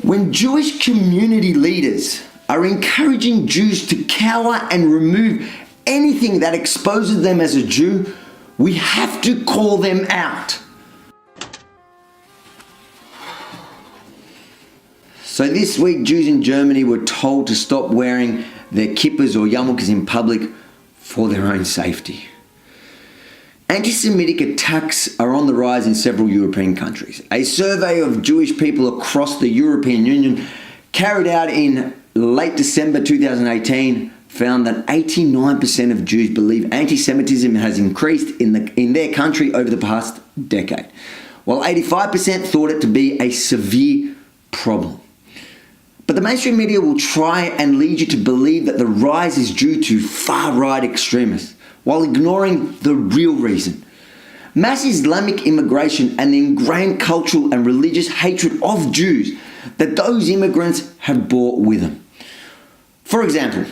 When Jewish community leaders are encouraging Jews to cower and remove anything that exposes them as a Jew, we have to call them out. So this week, Jews in Germany were told to stop wearing their kippahs or yarmulkes in public for their own safety. Anti-Semitic attacks are on the rise in several European countries. A survey of Jewish people across the European Union carried out in late December 2018 found that 89% of Jews believe anti-Semitism has increased in their country over the past decade, while 85% thought it to be a severe problem. But the mainstream media will try and lead you to believe that the rise is due to far-right extremists, while ignoring the real reason. Mass Islamic immigration and the ingrained cultural and religious hatred of Jews that those immigrants have brought with them. For example,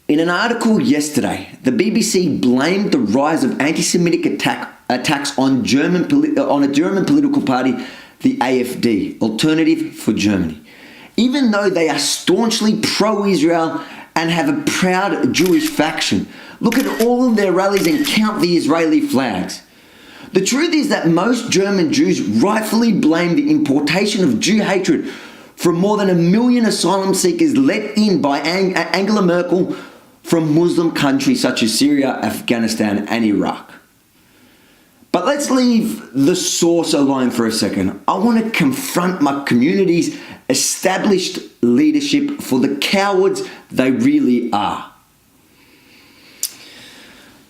in an article yesterday, the BBC blamed the rise of anti-Semitic attacks on a German political party, the AfD, Alternative for Germany. Even though they are staunchly pro-Israel and have a proud Jewish faction, look at all of their rallies and count the Israeli flags. The truth is that most German Jews rightfully blame the importation of Jew hatred from more than 1 million asylum seekers let in by Angela Merkel from Muslim countries such as Syria, Afghanistan, and Iraq. But let's leave the source alone for a second. I want to confront my community's established leadership for the cowards they really are.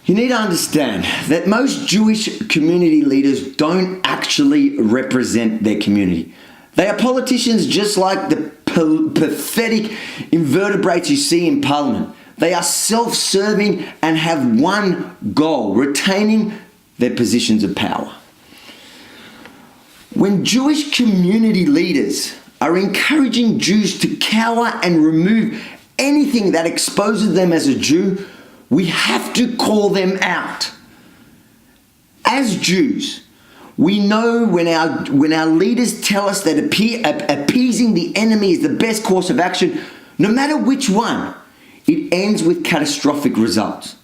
You need to understand that most Jewish community leaders don't actually represent their community. They are politicians just like the pathetic invertebrates you see in Parliament. They are self-serving and have one goal: retaining their positions of power. When Jewish community leaders are encouraging Jews to cower and remove anything that exposes them as a Jew, we have to call them out. As Jews, we know when our leaders tell us that appeasing the enemy is the best course of action, no matter which one, it ends with catastrophic results.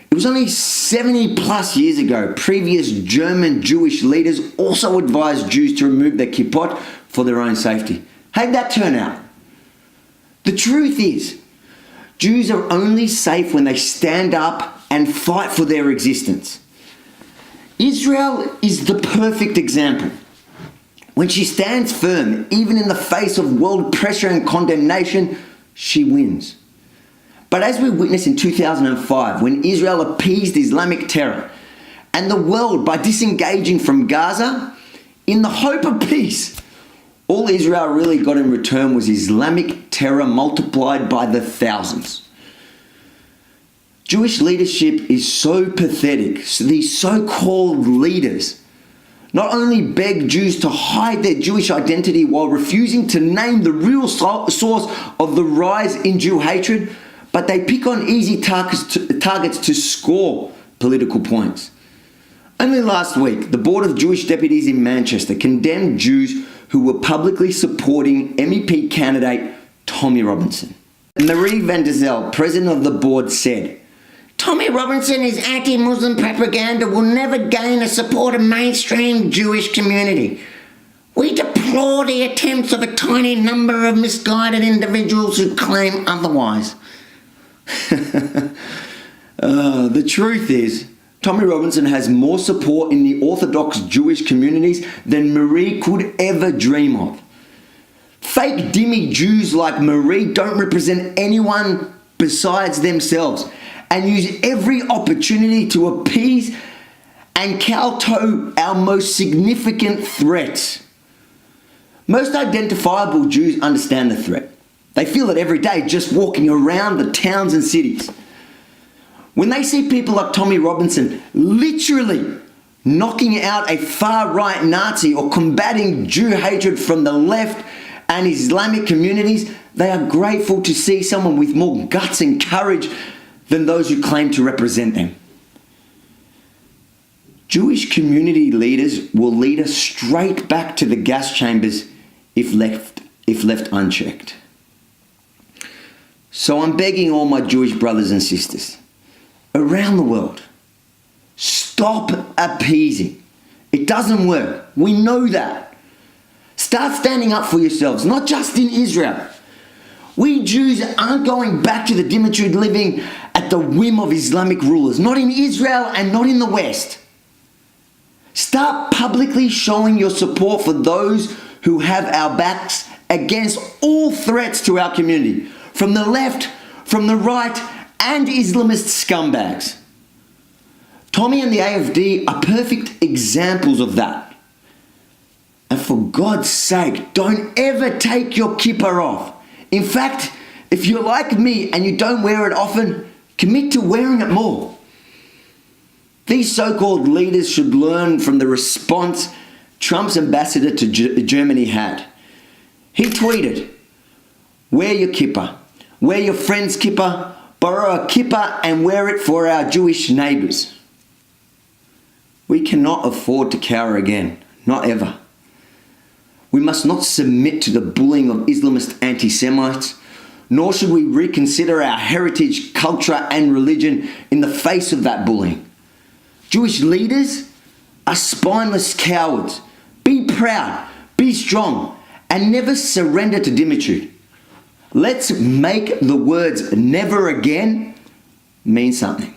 It was only 70 plus years ago, previous German Jewish leaders also advised Jews to remove their kippot for their own safety. How'd that turn out? The truth is, Jews are only safe when they stand up and fight for their existence. Israel is the perfect example. When she stands firm, even in the face of world pressure and condemnation, she wins. But as we witnessed in 2005, when Israel appeased Islamic terror and the world by disengaging from Gaza, in the hope of peace, all Israel really got in return was Islamic terror multiplied by the thousands. Jewish leadership is so pathetic. So these so-called leaders not only beg Jews to hide their Jewish identity while refusing to name the real source of the rise in Jew hatred, but they pick on easy targets to score political points. Only last week, the Board of Jewish Deputies in Manchester condemned Jews who were publicly supporting MEP candidate Tommy Robinson. Marie van der Zel, president of the board, said, "Tommy Robinson is anti-Muslim propaganda will never gain the support of mainstream Jewish community. We deplore the attempts of a tiny number of misguided individuals who claim otherwise." The truth is, Tommy Robinson has more support in the Orthodox Jewish communities than Marie could ever dream of. Fake dhimmi Jews like Marie don't represent anyone besides themselves and use every opportunity to appease and kowtow our most significant threats. Most identifiable Jews understand the threat. They feel it every day just walking around the towns and cities. When they see people like Tommy Robinson literally knocking out a far-right Nazi or combating Jew hatred from the left and Islamic communities, they are grateful to see someone with more guts and courage than those who claim to represent them. Jewish community leaders will lead us straight back to the gas chambers if left unchecked. So I'm begging all my Jewish brothers and sisters around the world, stop appeasing. It doesn't work. We know that. Start standing up for yourselves, not just in Israel. We Jews aren't going back to the Dimitude living at the whim of Islamic rulers, not in Israel and not in the West. Start publicly showing your support for those who have our backs against all threats to our community, from the left, from the right, and Islamist scumbags. Tommy and the AFD are perfect examples of that. And for God's sake, don't ever take your kippah off. In fact, if you're like me and you don't wear it often, commit to wearing it more. These so-called leaders should learn from the response Trump's ambassador to Germany had. He tweeted, "Wear your kippah. Wear your friend's kippah. Borrow a kippah and wear it for our Jewish neighbors." We cannot afford to cower again. Not ever. We must not submit to the bullying of Islamist anti-Semites, nor should we reconsider our heritage, culture, and religion in the face of that bullying. Jewish leaders are spineless cowards. Be proud, be strong, and never surrender to Dimitude. Let's make the words "never again" mean something.